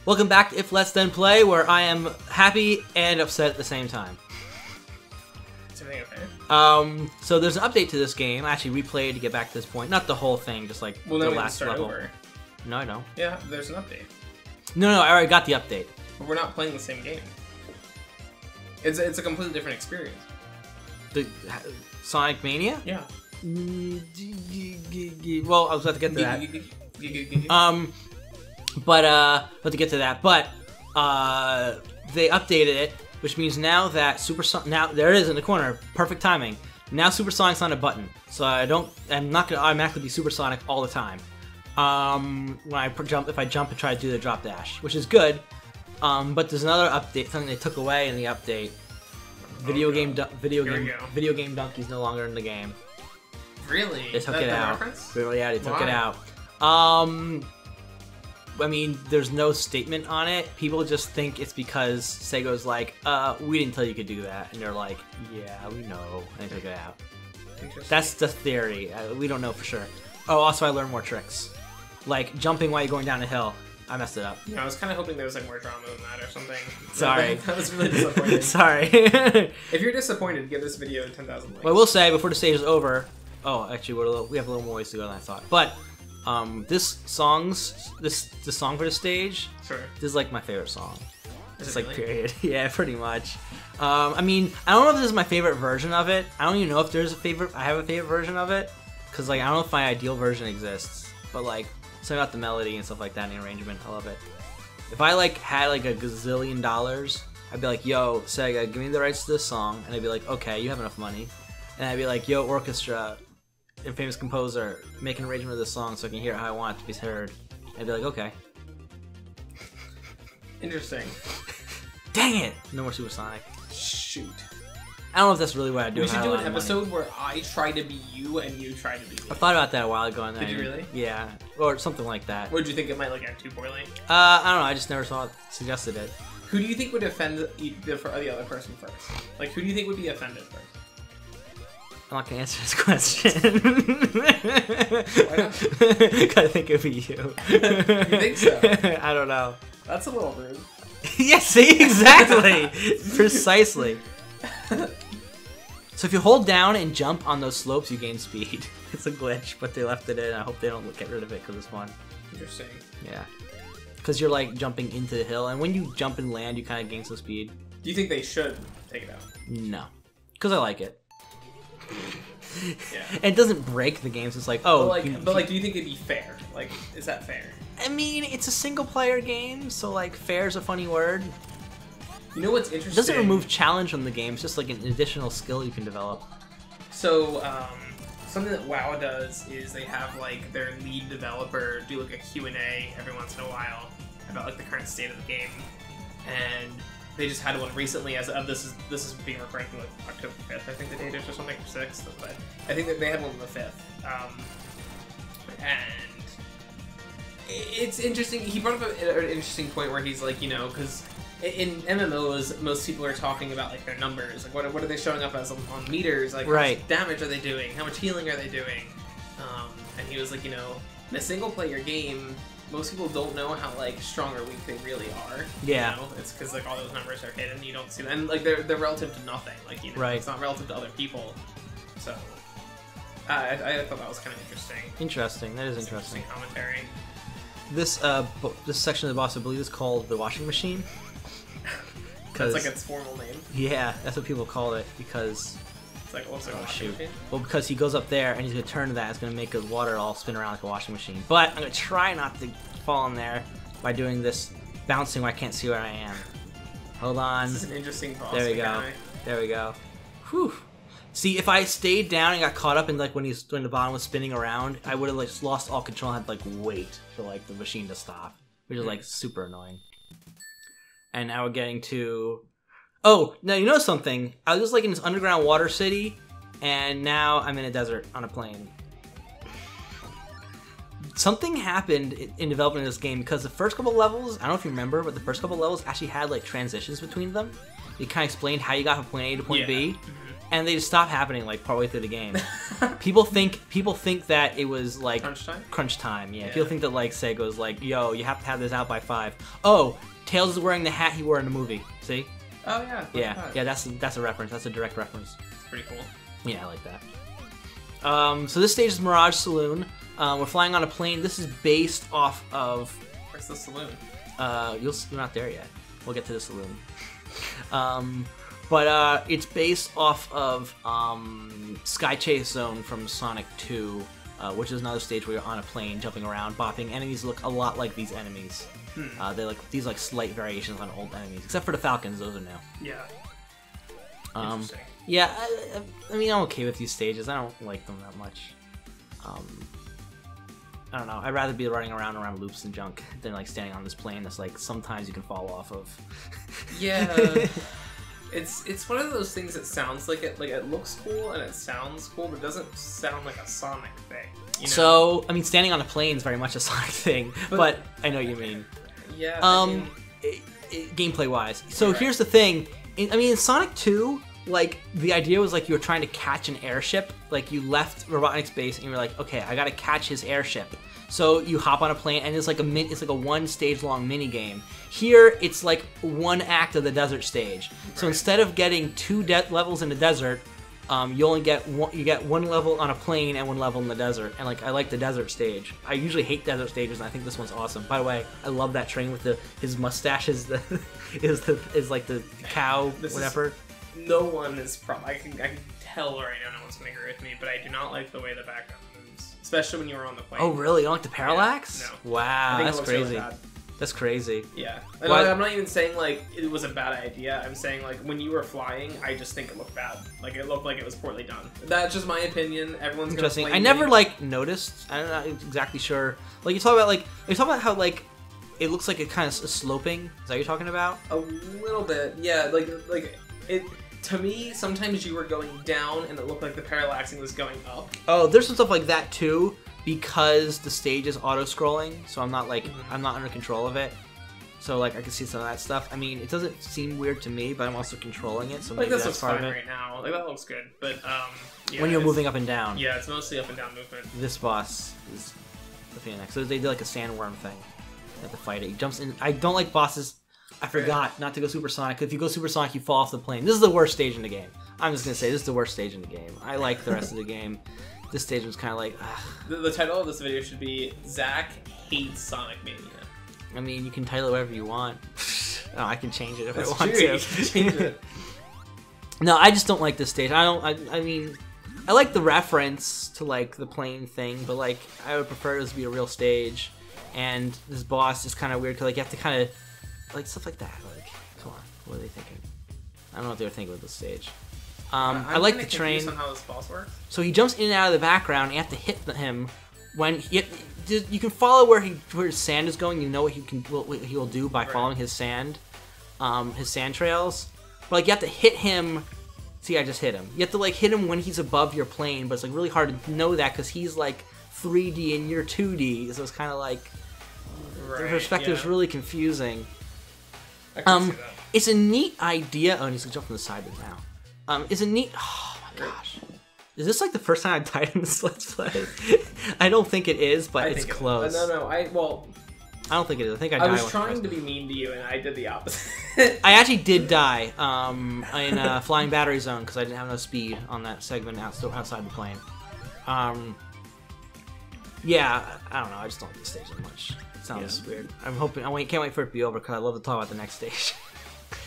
Welcome back to If Let's Then Play, where I am happy and upset at the same time. Is everything okay? So there's an update to this game. I actually replayed to get back to this point. Not the whole thing, just like Well, the then we can last start level. over. No, I don't. Yeah, there's an update. No, I already got the update. But we're not playing the same game. It's a completely different experience. The Sonic Mania? Yeah. Well, I was about to get to that. About to get to that. But they updated it, which means now that now there it is in the corner, perfect timing. Now Supersonic's on a button, so I'm not gonna automatically be supersonic all the time. When I jump, if I jump and try to do the drop dash, which is good. But there's another update, something they took away in the update. Video game Donkey's no longer in the game. Really? They took it out. Reference? Yeah, they took it out. I mean, there's no statement on it. People just think it's because Sega's like, we didn't tell you could do that, and they're like, yeah, we know, and they took it out. That's the theory. We don't know for sure. Oh, also I learned more tricks, like jumping while you're going down a hill. I messed it up. Yeah, I was kind of hoping there was like more drama than that or something. Sorry. That was really disappointing. Sorry. If you're disappointed, give this video 10,000 likes. Well, I will say before the stage is over. Oh, actually, we have a little more ways to go than I thought. But the song for the stage. Sure. This is like my favorite song. Is It's it like really? period. Yeah, pretty much. I mean, I don't know if this is my favorite version of it. I don't even know if there's a favorite. I have a favorite version of it because like I don't know if my ideal version exists. But like. Something about the melody and stuff like that in the arrangement. I love it. If I like had like $1 gazillion, I'd be like, yo, Sega, give me the rights to this song. And I'd be like, okay, you have enough money. And I'd be like, yo, orchestra and famous composer, make an arrangement of this song so I can hear it how I want it to be heard. And I'd be like, okay. Interesting. Dang it! No more Supersonic. Shoot. I don't know if that's really what I'd do. We should do an episode where I try to be you and you try to be me. I thought about that a while ago. And Did you really? Yeah, or something like that. What did you think it might look at too poorly? I don't know. I just never suggested it. Who do you think would offend the other person first? Like, who do you think would be offended first? I'm not gonna answer this question. Why not? I think it'd be you. You think so? I don't know. That's a little rude. Yeah, see? Exactly! Precisely. So if you hold down and jump on those slopes, you gain speed. It's a glitch, but they left it in. I hope they don't get rid of it because it's fun. Interesting. Yeah. Because you're like jumping into the hill, and when you jump and land, you kind of gain some speed. Do you think they should take it out? No. Because I like it. Yeah. And it doesn't break the game, so it's like, oh... But like, do you think it'd be fair? Like, is that fair? I mean, it's a single-player game, so like, fair is a funny word. You know what's interesting? It doesn't remove challenge from the game, it's just like an additional skill you can develop. So, something that WoW does is they have like their lead developer do like a Q&A every once in a while about like the current state of the game. And they just had one recently as of this is being recorded from like October 5th, I think the date is, or something, or 6th, but I think that they had one on the 5th. And it's interesting. He brought up an interesting point where he's like, you know, because in MMOs, most people are talking about like their numbers, like what are they showing up as on meters, like right. How much damage are they doing, how much healing are they doing, and he was like, you know, in a single player game, most people don't know how like strong or weak they really are. Yeah, you know? It's because like all those numbers are hidden, you don't see them, and like they're relative to nothing, like, you know, right. It's not relative to other people. So I thought that was kind of interesting. Interesting. That is interesting. Commentary. This this section of the boss, I believe, is called the washing machine. That's like its formal name. Yeah, that's what people call it because. It's like also a washing machine. Well, because he goes up there and he's gonna turn to that, it's gonna make the water all spin around like a washing machine. But I'm gonna try not to fall in there by doing this bouncing where I can't see where I am. Hold on. This is an interesting boss. There we go. There we go. Whew. See, if I stayed down and got caught up in like when the bottom was spinning around, I would have like lost all control and had to like wait for like the machine to stop, which is like super annoying. And now we're getting to... Oh, now you know something? I was just like in this underground water city, and now I'm in a desert on a plane. Something happened in developing this game because the first couple levels, I don't know if you remember, but the first couple levels actually had like transitions between them. It kind of explained how you got from point A to point B. and they just stop happening like partway through the game. People think that it was like crunch time. Yeah. People think that like Sega's like, yo, you have to have this out by 5. Oh, Tails is wearing the hat he wore in the movie. See? Oh yeah. Yeah. That's a reference. That's a direct reference. It's pretty cool. Yeah, I like that. So this stage is Mirage Saloon. We're flying on a plane. This is based off of. Where's the saloon? You're not there yet. We'll get to the saloon. But it's based off of Sky Chase Zone from Sonic 2, which is another stage where you're on a plane jumping around, bopping. Enemies look a lot like these enemies. They like these like slight variations on old enemies, except for the Falcons. Those are new. Yeah. Interesting. Yeah, I mean, I'm okay with these stages. I don't like them that much. I don't know. I'd rather be running around loops and junk than like standing on this plane that's like sometimes you can fall off of. Yeah. It's one of those things that sounds like it looks cool and it sounds cool, but doesn't sound like a Sonic thing. You know? So I mean, standing on a plane is very much a Sonic thing, but I know what you mean. Yeah. Gameplay wise, so here's the thing. In Sonic 2, like the idea was like you were trying to catch an airship. Like you left Robotnik's base and you were like, okay, I gotta catch his airship. So you hop on a plane and it's like a 1 stage long mini game. Here it's like 1 act of the desert stage. So instead of getting 2 levels in the desert, you only get 1 level on a plane and 1 level in the desert. And like I like the desert stage. I usually hate desert stages, and I think this one's awesome. By the way, I love that train with his mustache is like the cow, whatever. No one is I can tell right now no one's gonna agree with me, but I do not like the way the background moves, especially when you were on the plane. Oh really? You don't like the parallax? Yeah, no. Wow, that's crazy. Really that's crazy. Yeah. And I'm not even saying like it was a bad idea. I'm saying like when you were flying, I just think it looked bad. Like it looked like it was poorly done. That's just my opinion. Everyone's interesting. I never like noticed. I'm not exactly sure. Like you talk about how like it looks like it kind of sloping. Is that what you're talking about? A little bit. Yeah. Like it. To me, sometimes you were going down and it looked like the parallaxing was going up. Oh, there's some stuff like that too, because the stage is auto-scrolling, so I'm not like I'm not under control of it. So like I can see some of that stuff. I mean, it doesn't seem weird to me, but I'm also contrling it, so maybe like that's part of it. Right now, like that looks good, but yeah, when you're moving up and down. Yeah, it's mostly up and down movement. This boss is the Phoenix. So they do like a sandworm thing. You have to fight it. He jumps in. I don't like bosses. I forgot not to go supersonic. If you go supersonic, you fall off the plane. This is the worst stage in the game. I'm just gonna say this is the worst stage in the game. I like the rest of the game. This stage was kind of like. The title of this video should be Zach Hates Sonic Mania. I mean, you can title it whatever you want. Oh, I can change it if That's I want true. to. You can change it. No, I just don't like this stage. I mean, I like the reference to like the plane thing, but like I would prefer this to be a real stage. And this boss is kind of weird because like you have to kind of. Like stuff like that. Like, come on, what are they thinking? I don't know what they were thinking with this stage. I like the train. On how this boss works. So he jumps in and out of the background. And you have to hit him when you can follow where his sand is going. You know what he will do by following his sand trails. But like you have to hit him. See, I just hit him. You have to like hit him when he's above your plane, but it's like really hard to know that because he's like 3D and you're 2D. So it's kind of like the perspective is really confusing. It's a neat idea. Oh, and he's gonna jump from the side now. It's a neat. Oh my gosh, is this like the first time I've died in this Let's Play? I don't think it is, but it's close. No. I don't think it is. I think I was trying to be mean to you, and I did the opposite. I actually did die in Flying Battery Zone because I didn't have enough speed on that segment outside the plane. Yeah, I don't know. I just don't like the stage that much. Sounds weird. Can't wait for it to be over because I love to talk about the next stage.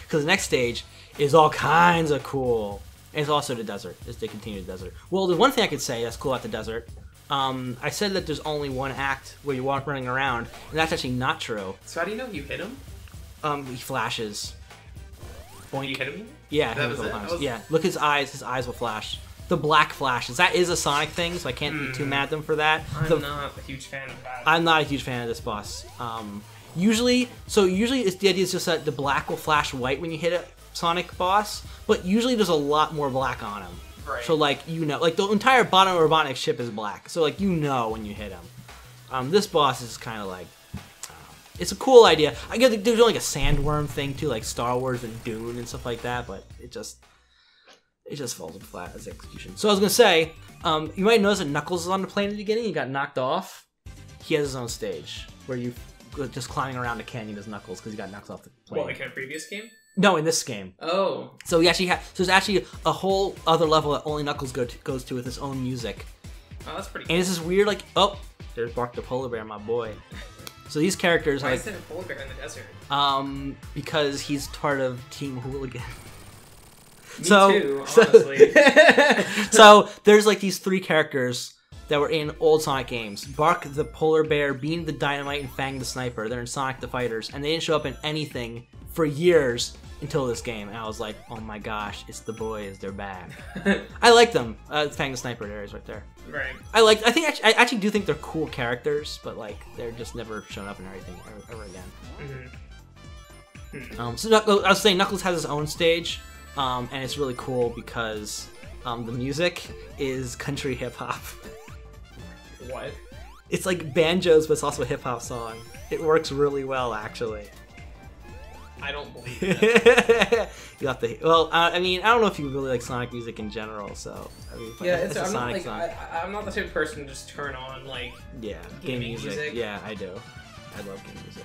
Because the next stage is all kinds of cool. And it's also the desert. It's the continued desert. Well, there's one thing I could say that's cool about the desert. I said that there's only 1 act where you walk running around, and that's actually not true. So how do you know you hit him? He flashes. Boink. You hit him? Yeah, yeah. Look, his eyes will flash. The black flashes. That is a Sonic thing, so I can't be too mad at them for that. I'm not a huge fan of that. I'm not a huge fan of this boss. Usually it's, the idea is just that the black will flash white when you hit a Sonic boss, but usually there's a lot more black on him. Right. So like like the entire bottom of Robotnik's ship is black. So like when you hit him. This boss is kind of like. It's a cool idea. I guess there's like a sandworm thing too, like Star Wars and Dune and stuff like that, but it just falls flat as execution. So I was gonna say, you might notice that Knuckles is on the plane at the beginning. He got knocked off. He has his own stage where you just climbing around a canyon as Knuckles because he got knocked off the plane. What, like in a previous game? No, in this game. Oh. So we actually so there's actually a whole other level that only Knuckles goes to with his own music. Oh, that's pretty cool. And it's this weird, like, oh, there's Bark the Polar Bear, my boy. So these characters, why like, is there a polar bear in the desert? because he's part of Team Hooligan. Me too, honestly. So there's like these 3 characters that were in old Sonic games: Bark the Polar Bear, Bean the Dynamite, and Fang the Sniper. They're in Sonic the Fighters, and they didn't show up in anything for years until this game. And I was like, oh my gosh, it's the boys, they're back. I like them. Fang the Sniper, there is right there. Right. I actually do think they're cool characters, but like they're just never shown up in everything ever again. So I was saying Knuckles has his own stage, and it's really cool because the music is country hip hop. What? It's like banjos, but it's also a hip hop song. It works really well, actually. I don't believe it. You have to. Well, I mean, I don't know if you really like Sonic music in general, so I mean, yeah, it's a I'm not Sonic like song. I'm not the type of person to just turn on like Game music. music. Yeah, I do. I love game music.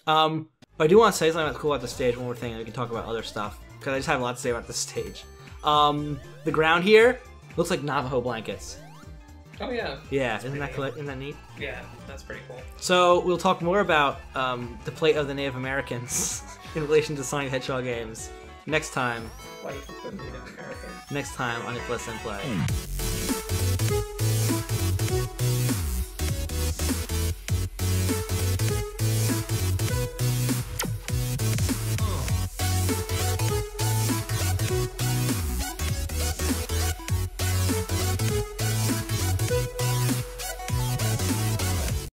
But I do want to say something that's cool about the stage. One more thing, and we can talk about other stuff because I just have a lot to say about this stage. The ground here looks like Navajo blankets. Oh yeah. Yeah, isn't that neat? Yeah, that's pretty cool. So we'll talk more about the plight of the Native Americans in relation to Sonic the Hedgehog games next time. Plight of the Native Americans. Next time on It Plus and Play.